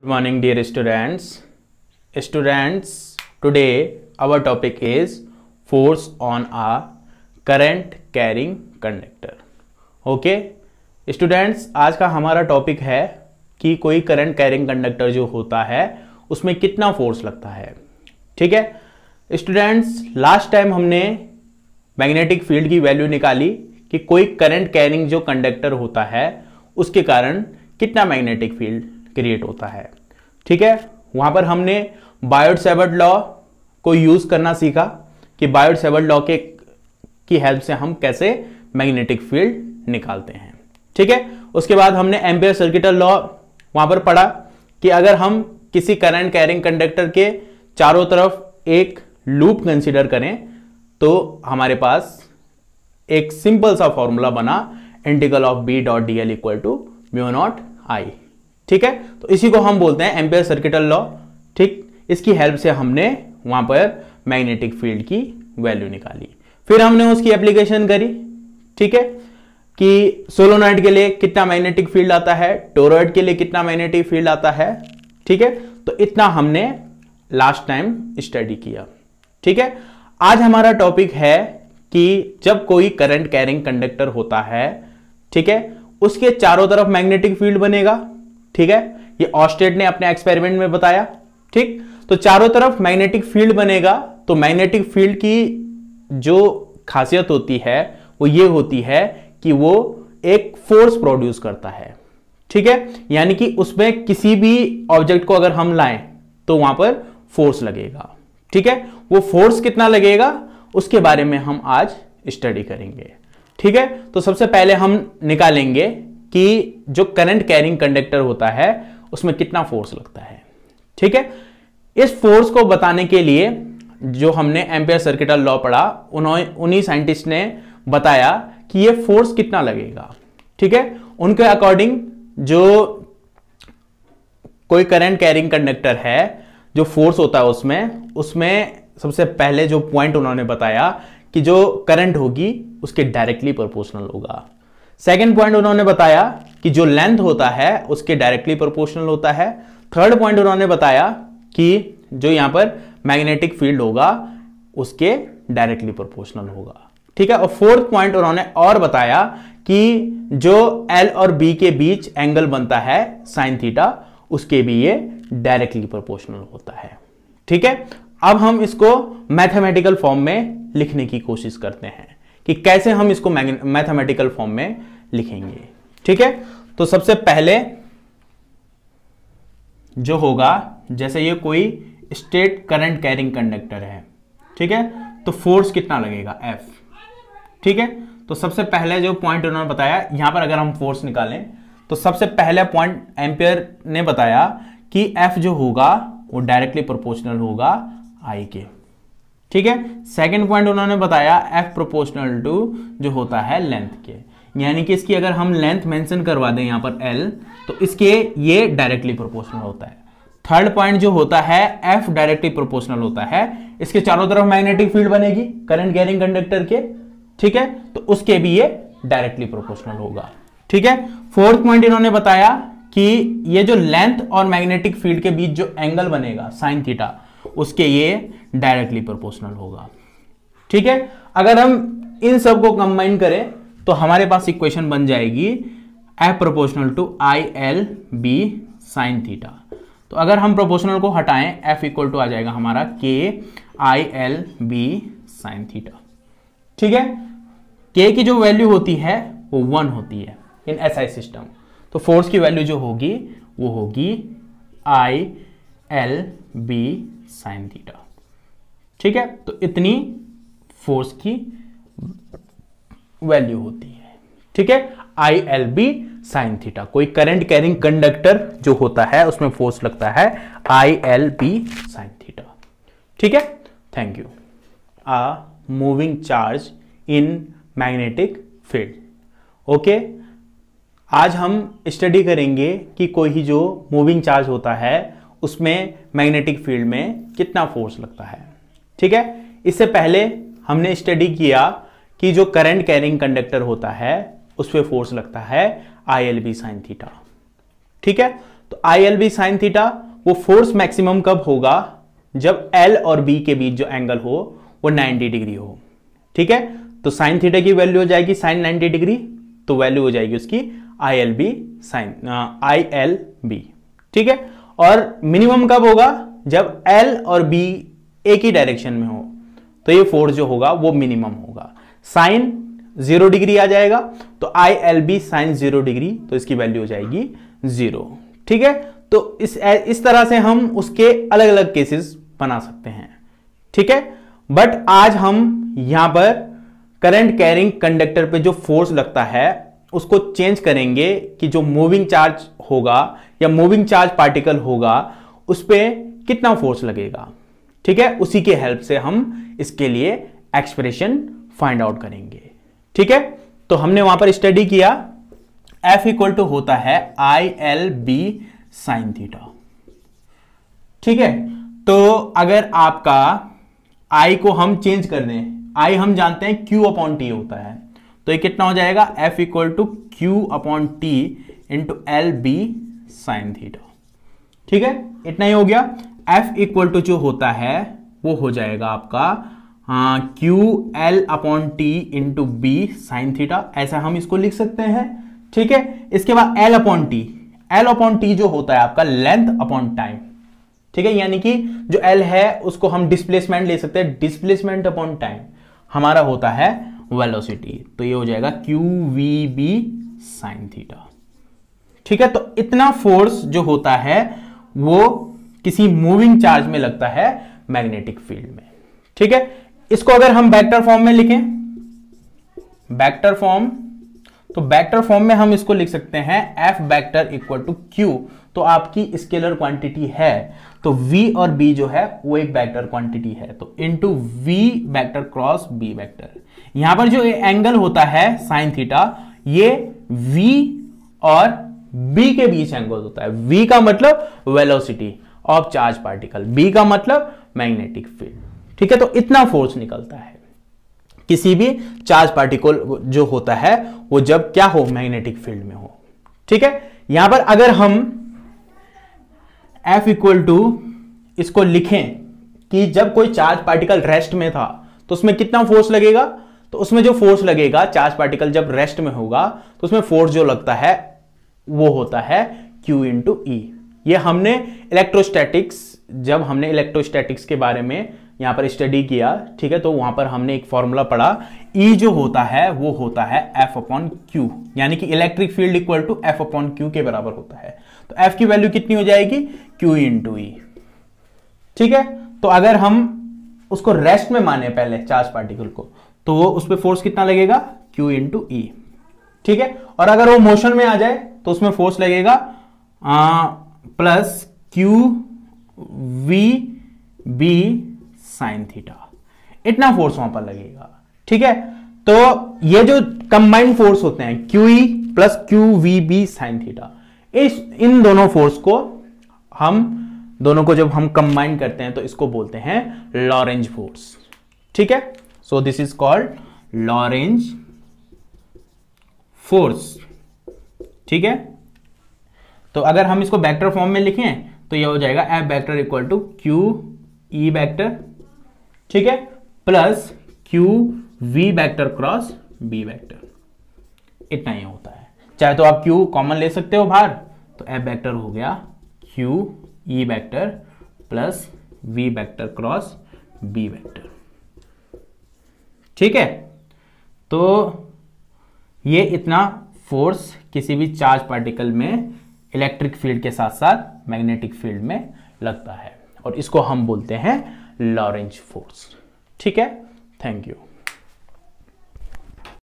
Good morning, dear students. Students, today our topic is force on a current carrying conductor. Okay, students, आज का हमारा topic है कि कोई करंट कैरिंग कंडक्टर जो होता है उसमें कितना फोर्स लगता है. ठीक है स्टूडेंट्स, लास्ट टाइम हमने मैग्नेटिक फील्ड की वैल्यू निकाली कि कोई करंट कैरिंग जो कंडक्टर होता है उसके कारण कितना मैग्नेटिक फील्ड क्रिएट होता है. ठीक है, वहां पर हमने बायोट-सेवर्ट लॉ को यूज करना सीखा कि बायोट-सेवर्ट लॉ की हेल्प से हम कैसे मैग्नेटिक फील्ड निकालते हैं. ठीक है, उसके बाद हमने एम्पियर सर्किटल लॉ वहां पर पढ़ा कि अगर हम किसी करंट कैरिंग कंडक्टर के चारों तरफ एक लूप कंसीडर करें तो हमारे पास एक सिंपल सा फॉर्मूला बना, integral of B dot D L equal to mu naught I. ठीक है, तो इसी को हम बोलते हैं एम्पियर सर्किटल लॉ. ठीक, इसकी हेल्प से हमने वहां पर मैग्नेटिक फील्ड की वैल्यू निकाली. फिर हमने उसकी एप्लीकेशन करी. ठीक है, कि सोलोनॉइड के लिए कितना मैग्नेटिक फील्ड आता है, टोरॉइड के लिए कितना मैग्नेटिक फील्ड आता है. ठीक है, तो इतना हमने लास्ट टाइम स्टडी किया. ठीक है, आज हमारा टॉपिक है कि जब कोई करंट कैरिंग कंडक्टर होता है, ठीक है, उसके चारों तरफ मैग्नेटिक फील्ड बनेगा. ठीक है, ये ऑस्टेड ने अपने एक्सपेरिमेंट में बताया. ठीक, तो चारों तरफ मैग्नेटिक फील्ड बनेगा तो मैग्नेटिक फील्ड की जो खासियत होती है वो ये होती है कि वो एक फोर्स प्रोड्यूस करता है. ठीक है, यानी कि उसमें किसी भी ऑब्जेक्ट को अगर हम लाएं तो वहां पर फोर्स लगेगा. ठीक है, वो फोर्स कितना लगेगा उसके बारे में हम आज स्टडी करेंगे. ठीक है, तो सबसे पहले हम निकालेंगे कि जो करंट कैरिंग कंडक्टर होता है उसमें कितना फोर्स लगता है. ठीक है, इस फोर्स को बताने के लिए जो हमने एम्पियर सर्किटल लॉ पढ़ा उन्हीं साइंटिस्ट ने बताया कि ये फोर्स कितना लगेगा. ठीक है, उनके अकॉर्डिंग जो कोई करंट कैरिंग कंडक्टर है जो फोर्स होता है उसमें सबसे पहले जो पॉइंट उन्होंने बताया कि जो करंट होगी उसके डायरेक्टली प्रोपोर्शनल होगा. सेकेंड पॉइंट उन्होंने बताया कि जो लेंथ होता है उसके डायरेक्टली प्रोपोर्शनल होता है. थर्ड पॉइंट उन्होंने बताया कि जो यहां पर मैग्नेटिक फील्ड होगा उसके डायरेक्टली प्रोपोर्शनल होगा. ठीक है, और फोर्थ पॉइंट उन्होंने और बताया कि जो एल और बी के बीच एंगल बनता है साइन थीटा उसके भी ये डायरेक्टली प्रोपोर्शनल होता है. ठीक है, अब हम इसको मैथमेटिकल फॉर्म में लिखने की कोशिश करते हैं कि कैसे हम इसको मैथमेटिकल फॉर्म में लिखेंगे. ठीक है, तो सबसे पहले जो होगा, जैसे ये कोई स्ट्रेट करंट कैरिंग कंडक्टर है. ठीक है, तो फोर्स कितना लगेगा F. ठीक है, तो सबसे पहले जो पॉइंट उन्होंने बताया यहां पर अगर हम फोर्स निकालें तो सबसे पहले पॉइंट एम्पियर ने बताया कि F जो होगा वो डायरेक्टली प्रोपोर्शनल होगा I के. ठीक है, सेकंड पॉइंट उन्होंने बताया F प्रोपोर्शनल टू जो होता है लेंथ के, यानी कि इसकी अगर हम लेंथ मेंशन करवा दें यहां पर L तो इसके ये डायरेक्टली प्रोपोर्शनल होता है. थर्ड पॉइंट जो होता है F डायरेक्टली प्रोपोर्शनल होता है, इसके चारों तरफ मैग्नेटिक फील्ड बनेगी करंट कैरिंग कंडक्टर के. ठीक है, तो उसके भी ये डायरेक्टली प्रोपोर्शनल होगा. ठीक है, फोर्थ पॉइंट इन्होंने बताया कि ये जो लेंथ और मैग्नेटिक फील्ड के बीच जो एंगल बनेगा साइन थीटा उसके ये डायरेक्टली प्रोपोर्शनल होगा. ठीक है, अगर हम इन सब को कंबाइन करें तो हमारे पास इक्वेशन बन जाएगी F proportional to I L B sine theta. तो अगर हम प्रोपोर्शनल को हटाएं F इक्वल टू आ जाएगा हमारा K I L B sine theta. ठीक है, K की जो वैल्यू होती है वो 1 होती है इन SI सिस्टम. तो फोर्स की वैल्यू जो होगी वो होगी I L B sine theta. ठीक है, तो इतनी फोर्स की वैल्यू होती है. ठीक है, I L B sine theta. कोई करंट कैरिंग कंडक्टर जो होता है उसमें फोर्स लगता है I L B sine theta. ठीक है, thank you. A moving charge in magnetic field. Okay, आज हम स्टडी करेंगे कि कोई जो मूविंग चार्ज होता है उसमें मैग्नेटिक फील्ड में कितना फोर्स लगता है. ठीक है, इससे पहले हमने स्टडी किया कि जो करंट कैरिंग कंडक्टर होता है उस पे फोर्स लगता है I L B sine theta. ठीक है, तो I L B sine theta, वो फोर्स मैक्सिमम कब होगा, जब एल और बी के बीच जो एंगल हो वो 90 डिग्री हो। ठीक है, तो साइन थीटा की वैल्यू हो जाएगी साइन 90 डिग्री, तो वैल्यू हो जाएगी उसकी I L B sine I L B. ठीक है, और मिनिमम कब होगा, जब एल और बी एक ही डायरेक्शन में हो, तो ये फोर्स जो होगा वो मिनिमम होगा। साइन 0 डिग्री आ जाएगा, तो I L B sine 0 degree, तो इसकी वैल्यू हो जाएगी 0। ठीक है, तो इस तरह से हम उसके अलग अलग केसेस बना सकते हैं। ठीक है, बट आज हम यहां पर करंट कैरिंग कंडक्टर पे जो फोर्स लगता है उसको चेंज करेंगे कि जो मूविंग चार्ज होगा या मूविंग चार्ज पार्टिकल होगा उस पर कितना फोर्स लगेगा। ठीक है, उसी के हेल्प से हम इसके लिए एक्सप्रेशन फाइंड आउट करेंगे। ठीक है, तो हमने वहां पर स्टडी किया F इक्वल टू होता है I L B sine theta. ठीक है, तो अगर आपका I को हम चेंज कर दें, I हम जानते हैं Q अपॉन टी होता है, तो ये कितना हो जाएगा F equal to Q upon T into L B sine theta. ठीक है, इतना ही हो गया। F इक्वल टू जो होता है वो हो जाएगा आपका Q L upon T into B sine theta, ऐसा हम इसको लिख सकते हैं। ठीक है, इसके बाद L अपॉन टी जो होता है आपका लेंथ अपॉन टाइम। ठीक है, यानी कि जो L है उसको हम डिस्प्लेसमेंट ले सकते हैं, डिस्प्लेसमेंट अपॉन टाइम हमारा होता है वेलोसिटी, तो ये हो जाएगा Q V B sine theta. ठीक है, तो इतना फोर्स जो होता है वो किसी मूविंग चार्ज में लगता है मैग्नेटिक फील्ड में। ठीक है, इसको अगर हम वेक्टर फॉर्म में लिखें, वेक्टर फॉर्म, तो वेक्टर फॉर्म में हम इसको लिख सकते हैं F vector equal to Q, तो आपकी स्केलर क्वांटिटी है, तो V और B जो है वो एक वेक्टर क्वांटिटी है, तो into V vector cross B vector. यहां पर जो एंगल होता है साइन थीटा, ये V और B के बीच एंगल होता है। V का मतलब velocity of charge particle, B का मतलब मैग्नेटिक फील्ड। ठीक है, तो इतना फोर्स निकलता है किसी भी चार्ज पार्टिकल जो होता है वो जब क्या हो, मैग्नेटिक फील्ड में हो। ठीक है, यहां पर अगर हम F इक्वल टू इसको लिखें कि जब कोई चार्ज पार्टिकल रेस्ट में था तो उसमें कितना फोर्स लगेगा, तो उसमें जो फोर्स लगेगा चार्ज पार्टिकल जब रेस्ट में होगा तो उसमें फोर्स जो लगता है वो होता है Q इंटू ई। ये हमने इलेक्ट्रोस्टैटिक्स, जब हमने इलेक्ट्रोस्टैटिक्स के बारे में यहां पर स्टडी किया, ठीक है, तो वहां पर हमने एक फॉर्मूला पढ़ा, E जो होता है वो होता है F अपॉन क्यू, यानी कि electric field equal to F upon Q के बराबर होता है। तो F की वैल्यू कितनी हो जाएगी, Q इंटू ई। ठीक है, तो अगर हम उसको रेस्ट में माने पहले चार्ज पार्टिकल को, तो वो उस पर फोर्स कितना लगेगा, Q इंटू ई। ठीक है, और अगर वो मोशन में आ जाए तो उसमें फोर्स लगेगा plus Q V B sine theta, इतना फोर्स वहां पर लगेगा। ठीक है, तो ये जो कंबाइंड फोर्स होते हैं Q E plus Q V B sine theta, इन दोनों फोर्स को हम दोनों को जब हम कंबाइन करते हैं तो इसको बोलते हैं लॉरेंज फोर्स। ठीक है, so this is called Lorentz force. ठीक है, तो अगर हम इसको वेक्टर फॉर्म में लिखें तो ये हो जाएगा F vector equal to Q E vector, ठीक है, plus Q V vector cross B vector, इतना ही होता है। चाहे तो आप Q कॉमन ले सकते हो बाहर, तो F वेक्टर हो गया Q E vector plus V vector cross B vector. ठीक है, तो ये इतना फोर्स किसी भी चार्ज पार्टिकल में इलेक्ट्रिक फील्ड के साथ साथ मैग्नेटिक फील्ड में लगता है, और इसको हम बोलते हैं लॉरेंज फोर्स। ठीक है, थैंक यू।